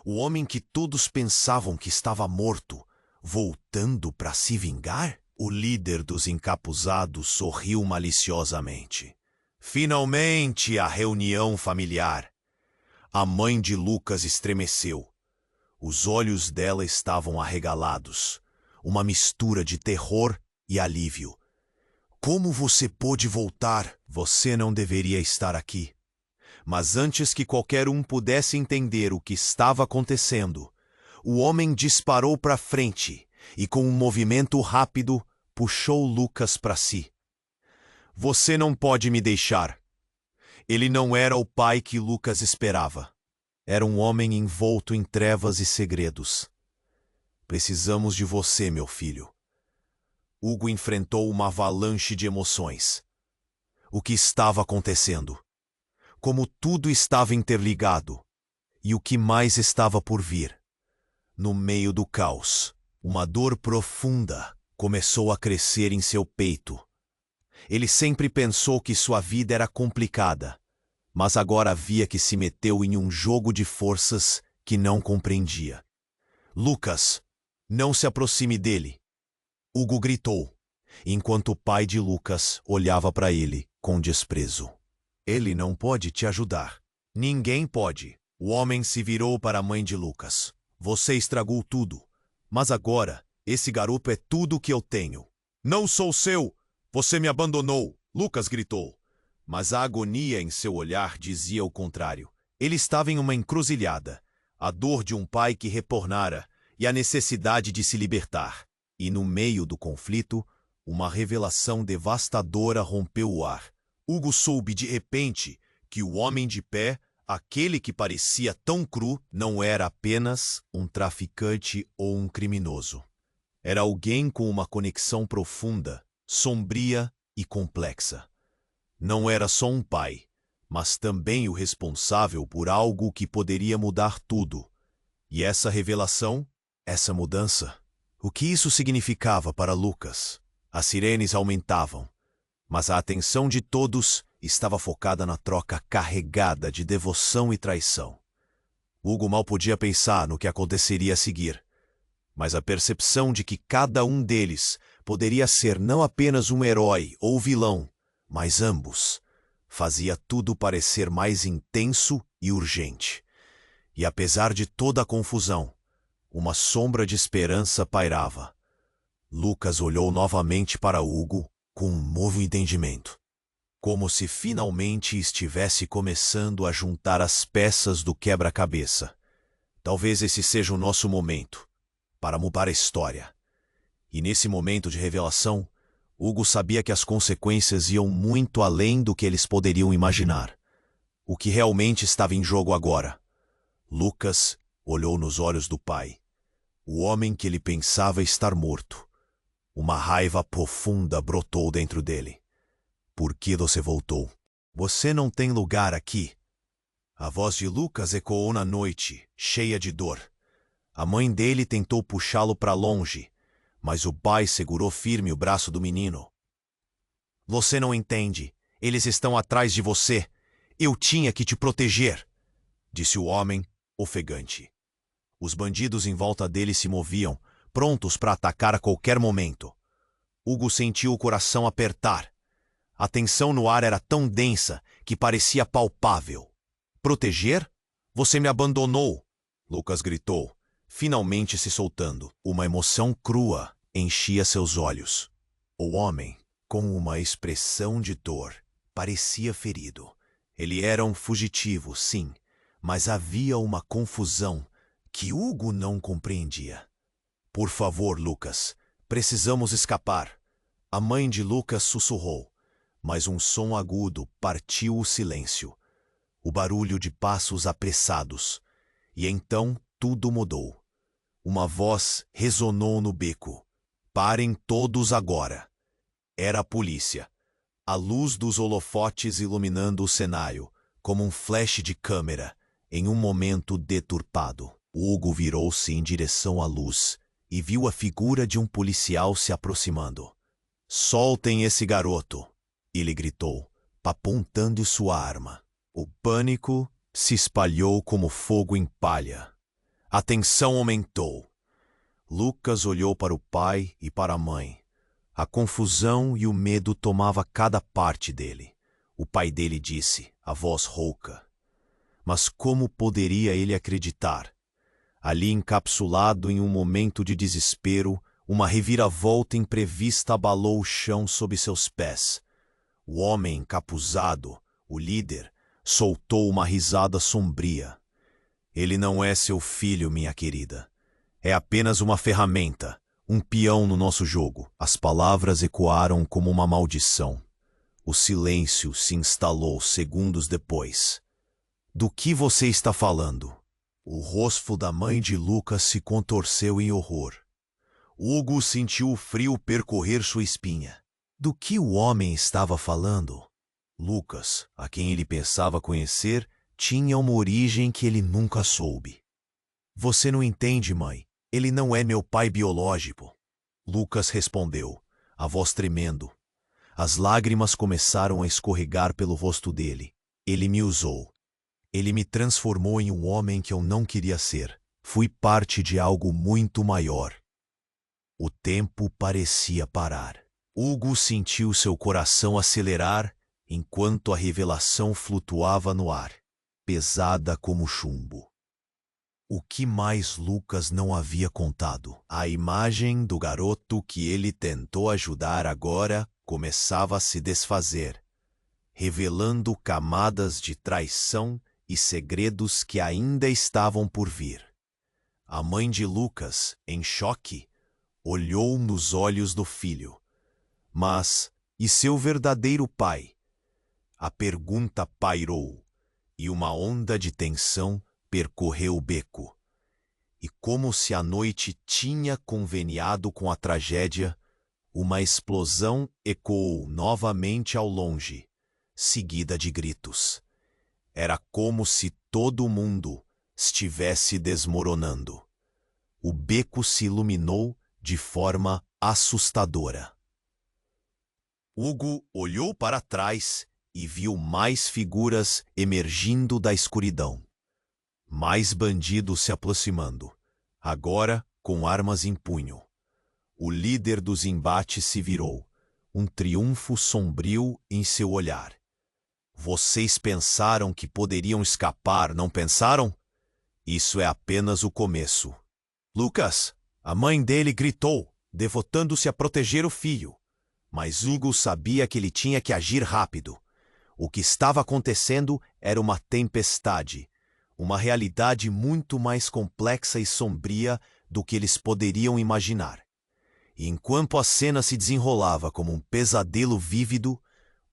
O homem que todos pensavam que estava morto, voltando para se vingar? O líder dos encapuzados sorriu maliciosamente. Finalmente a reunião familiar. A mãe de Lucas estremeceu. Os olhos dela estavam arregalados, uma mistura de terror e alívio. "Como você pôde voltar? Você não deveria estar aqui." Mas antes que qualquer um pudesse entender o que estava acontecendo, o homem disparou para frente e, com um movimento rápido, puxou Lucas para si. "Você não pode me deixar." Ele não era o pai que Lucas esperava. Era um homem envolto em trevas e segredos. "Precisamos de você, meu filho." Hugo enfrentou uma avalanche de emoções. O que estava acontecendo? Como tudo estava interligado. E o que mais estava por vir? No meio do caos, uma dor profunda começou a crescer em seu peito. Ele sempre pensou que sua vida era complicada, mas agora via que se meteu em um jogo de forças que não compreendia. "Lucas, não se aproxime dele!" Hugo gritou. enquanto o pai de Lucas olhava para ele com desprezo. Ele não pode te ajudar. Ninguém pode. O homem se virou para a mãe de Lucas. Você estragou tudo. Mas agora, esse garoto é tudo o que eu tenho. Não sou seu! Você me abandonou! Lucas gritou. Mas a agonia em seu olhar dizia o contrário. Ele estava em uma encruzilhada. A dor de um pai que retornara e a necessidade de se libertar. E no meio do conflito, uma revelação devastadora rompeu o ar. Hugo soube de repente que o homem de pé, aquele que parecia tão cru, não era apenas um traficante ou um criminoso. Era alguém com uma conexão profunda, sombria e complexa. Não era só um pai, mas também o responsável por algo que poderia mudar tudo. E essa revelação, essa mudança, o que isso significava para Lucas? As sirenes aumentavam, mas a atenção de todos estava focada na troca carregada de devoção e traição. Hugo mal podia pensar no que aconteceria a seguir, mas a percepção de que cada um deles poderia ser não apenas um herói ou vilão, mas ambos, fazia tudo parecer mais intenso e urgente. E apesar de toda a confusão, uma sombra de esperança pairava. Lucas olhou novamente para Hugo com um novo entendimento, como se finalmente estivesse começando a juntar as peças do quebra-cabeça. Talvez esse seja o nosso momento para mudar a história. E nesse momento de revelação, Hugo sabia que as consequências iam muito além do que eles poderiam imaginar. O que realmente estava em jogo agora? Lucas olhou nos olhos do pai, o homem que ele pensava estar morto. Uma raiva profunda brotou dentro dele. Por que você voltou? Você não tem lugar aqui. A voz de Lucas ecoou na noite, cheia de dor. A mãe dele tentou puxá-lo para longe, mas o pai segurou firme o braço do menino. Você não entende. Eles estão atrás de você. Eu tinha que te proteger, disse o homem, ofegante. Os bandidos em volta dele se moviam, prontos para atacar a qualquer momento. Hugo sentiu o coração apertar. A tensão no ar era tão densa que parecia palpável. Proteger? Você me abandonou, Lucas gritou, finalmente se soltando. Uma emoção crua enchia seus olhos. O homem, com uma expressão de dor, parecia ferido. Ele era um fugitivo, sim, mas havia uma confusão que Hugo não compreendia. Por favor, Lucas, precisamos escapar. A mãe de Lucas sussurrou, mas um som agudo partiu o silêncio. O barulho de passos apressados. E então tudo mudou. Uma voz ressonou no beco. Parem todos agora. Era a polícia. A luz dos holofotes iluminando o cenário, como um flash de câmera, em um momento deturpado. Hugo virou-se em direção à luz e viu a figura de um policial se aproximando. Soltem esse garoto, ele gritou, apontando sua arma. O pânico se espalhou como fogo em palha. A tensão aumentou. Lucas olhou para o pai e para a mãe. A confusão e o medo tomava cada parte dele. O pai dele disse, a voz rouca. Mas como poderia ele acreditar? Ali encapsulado em um momento de desespero, uma reviravolta imprevista abalou o chão sob seus pés. O homem encapuzado, o líder, soltou uma risada sombria. Ele não é seu filho, minha querida. É apenas uma ferramenta, um peão no nosso jogo. As palavras ecoaram como uma maldição. O silêncio se instalou segundos depois. Do que você está falando? O rosto da mãe de Lucas se contorceu em horror. Hugo sentiu o frio percorrer sua espinha. Do que o homem estava falando? Lucas, a quem ele pensava conhecer, tinha uma origem que ele nunca soube. Você não entende, mãe. Ele não é meu pai biológico. Lucas respondeu, a voz tremendo. As lágrimas começaram a escorregar pelo rosto dele. Ele me usou. Ele me transformou em um homem que eu não queria ser. Fui parte de algo muito maior. O tempo parecia parar. Hugo sentiu seu coração acelerar enquanto a revelação flutuava no ar, pesada como chumbo. O que mais Lucas não havia contado? A imagem do garoto que ele tentou ajudar agora começava a se desfazer, revelando camadas de traição e segredos que ainda estavam por vir. A mãe de Lucas, em choque, olhou nos olhos do filho. Mas, e seu verdadeiro pai? A pergunta pairou, e uma onda de tensão percorreu o beco. E como se a noite tinha conveniado com a tragédia, uma explosão ecoou novamente ao longe, seguida de gritos. Era como se todo o mundo estivesse desmoronando. O beco se iluminou de forma assustadora. Hugo olhou para trás e viu mais figuras emergindo da escuridão. Mais bandidos se aproximando, agora com armas em punho. O líder dos embates se virou, um triunfo sombrio em seu olhar. Vocês pensaram que poderiam escapar, não pensaram? Isso é apenas o começo. Lucas, a mãe dele gritou, devotando-se a proteger o filho. Mas Hugo sabia que ele tinha que agir rápido. O que estava acontecendo era uma tempestade, uma realidade muito mais complexa e sombria do que eles poderiam imaginar. E enquanto a cena se desenrolava como um pesadelo vívido,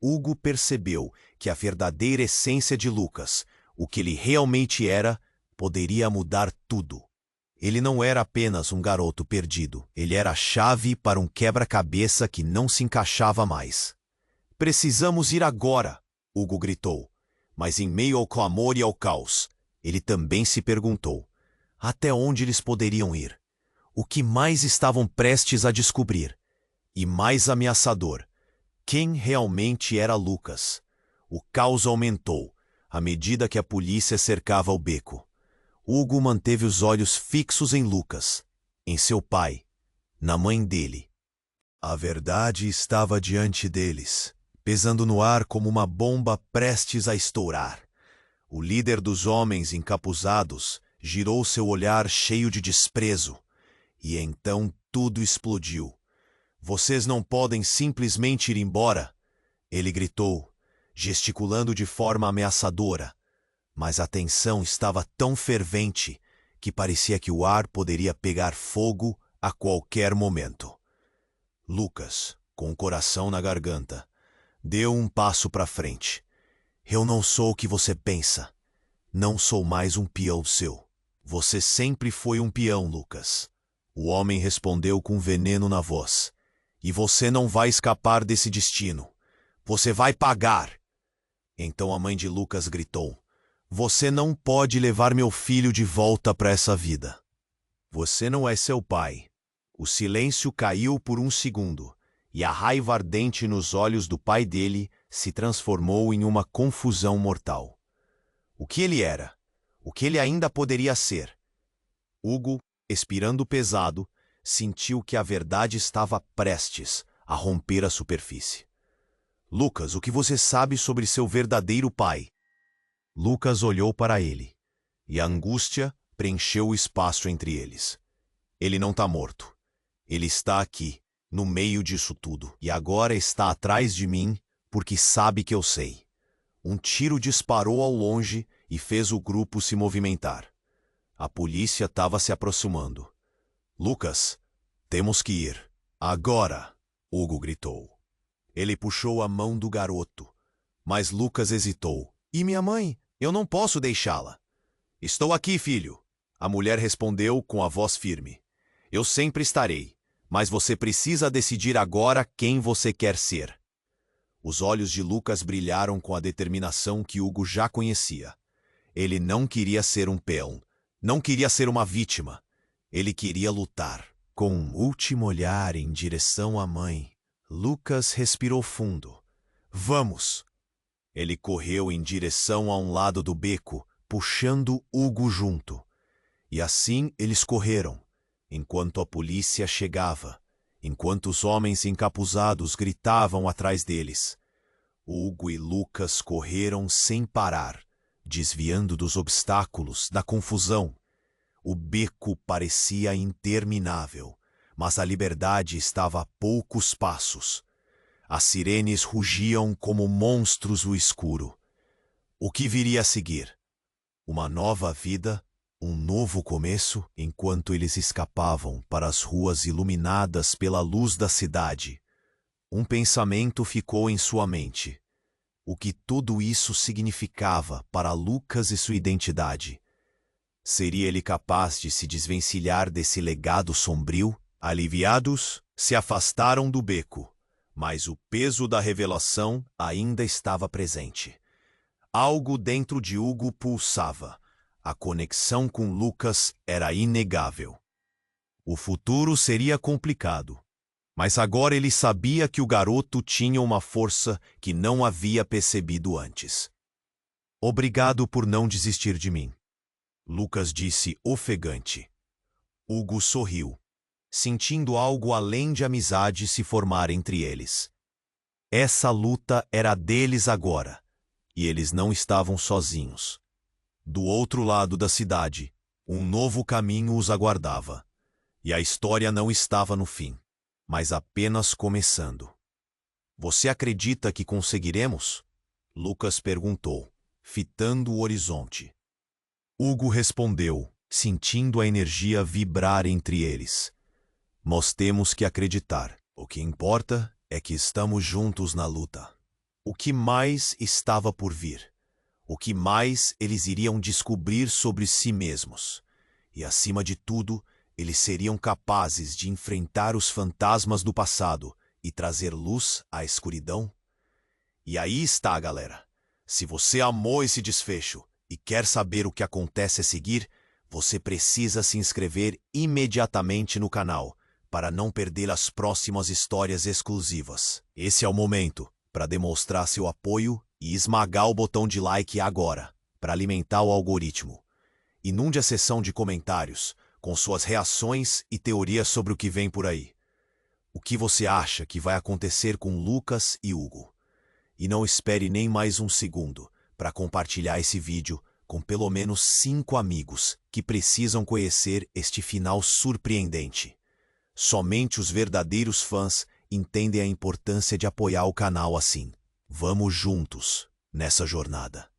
Hugo percebeu que a verdadeira essência de Lucas, o que ele realmente era, poderia mudar tudo. Ele não era apenas um garoto perdido, ele era a chave para um quebra-cabeça que não se encaixava mais. Precisamos ir agora, Hugo gritou, mas em meio ao clamor e ao caos, ele também se perguntou, até onde eles poderiam ir? O que mais estavam prestes a descobrir? E mais ameaçador, quem realmente era Lucas? O caos aumentou, à medida que a polícia cercava o beco. Hugo manteve os olhos fixos em Lucas, em seu pai, na mãe dele. A verdade estava diante deles, pesando no ar como uma bomba prestes a estourar. O líder dos homens encapuzados girou seu olhar cheio de desprezo, e então tudo explodiu. Vocês não podem simplesmente ir embora, ele gritou, gesticulando de forma ameaçadora. Mas a tensão estava tão fervente que parecia que o ar poderia pegar fogo a qualquer momento. Lucas, com o coração na garganta, deu um passo para frente. Eu não sou o que você pensa. Não sou mais um peão seu. Você sempre foi um peão, Lucas. O homem respondeu com veneno na voz. E você não vai escapar desse destino. Você vai pagar. Então a mãe de Lucas gritou. Você não pode levar meu filho de volta para essa vida. Você não é seu pai. O silêncio caiu por um segundo, e a raiva ardente nos olhos do pai dele se transformou em uma confusão mortal. O que ele era? O que ele ainda poderia ser? Hugo, expirando pesado, sentiu que a verdade estava prestes a romper a superfície. Lucas, o que você sabe sobre seu verdadeiro pai? Lucas olhou para ele, e a angústia preencheu o espaço entre eles. Ele não está morto. Ele está aqui, no meio disso tudo, e agora está atrás de mim, porque sabe que eu sei. Um tiro disparou ao longe e fez o grupo se movimentar. A polícia estava se aproximando. Lucas, temos que ir. Agora, Hugo gritou. Ele puxou a mão do garoto, mas Lucas hesitou. E minha mãe? Eu não posso deixá-la. Estou aqui, filho. A mulher respondeu com a voz firme. Eu sempre estarei, mas você precisa decidir agora quem você quer ser. Os olhos de Lucas brilharam com a determinação que Hugo já conhecia. Ele não queria ser um peão, não queria ser uma vítima. Ele queria lutar. Com um último olhar em direção à mãe, Lucas respirou fundo. Vamos! Ele correu em direção a um lado do beco, puxando Hugo junto. E assim eles correram, enquanto a polícia chegava, enquanto os homens encapuzados gritavam atrás deles. Hugo e Lucas correram sem parar, desviando dos obstáculos, da confusão. O beco parecia interminável, mas a liberdade estava a poucos passos. As sirenes rugiam como monstros no escuro. O que viria a seguir? Uma nova vida, um novo começo, enquanto eles escapavam para as ruas iluminadas pela luz da cidade. Um pensamento ficou em sua mente. O que tudo isso significava para Lucas e sua identidade? Seria ele capaz de se desvencilhar desse legado sombrio? Aliviados, se afastaram do beco, mas o peso da revelação ainda estava presente. Algo dentro de Hugo pulsava. A conexão com Lucas era inegável. O futuro seria complicado, mas agora ele sabia que o garoto tinha uma força que não havia percebido antes. Obrigado por não desistir de mim, Lucas disse ofegante. Hugo sorriu, sentindo algo além de amizade se formar entre eles. Essa luta era deles agora, e eles não estavam sozinhos. Do outro lado da cidade, um novo caminho os aguardava. E a história não estava no fim, mas apenas começando. Você acredita que conseguiremos? Lucas perguntou, fitando o horizonte. Hugo respondeu, sentindo a energia vibrar entre eles. Nós temos que acreditar. O que importa é que estamos juntos na luta. O que mais estava por vir? O que mais eles iriam descobrir sobre si mesmos? E, acima de tudo, eles seriam capazes de enfrentar os fantasmas do passado e trazer luz à escuridão? E aí está, galera. Se você amou esse desfecho e quer saber o que acontece a seguir, você precisa se inscrever imediatamente no canal para não perder as próximas histórias exclusivas. Esse é o momento para demonstrar seu apoio e esmagar o botão de like agora, para alimentar o algoritmo. Inunde a seção de comentários com suas reações e teorias sobre o que vem por aí. O que você acha que vai acontecer com Lucas e Hugo? E não espere nem mais um segundo para compartilhar esse vídeo com pelo menos 5 amigos que precisam conhecer este final surpreendente. Somente os verdadeiros fãs entendem a importância de apoiar o canal assim. Vamos juntos nessa jornada.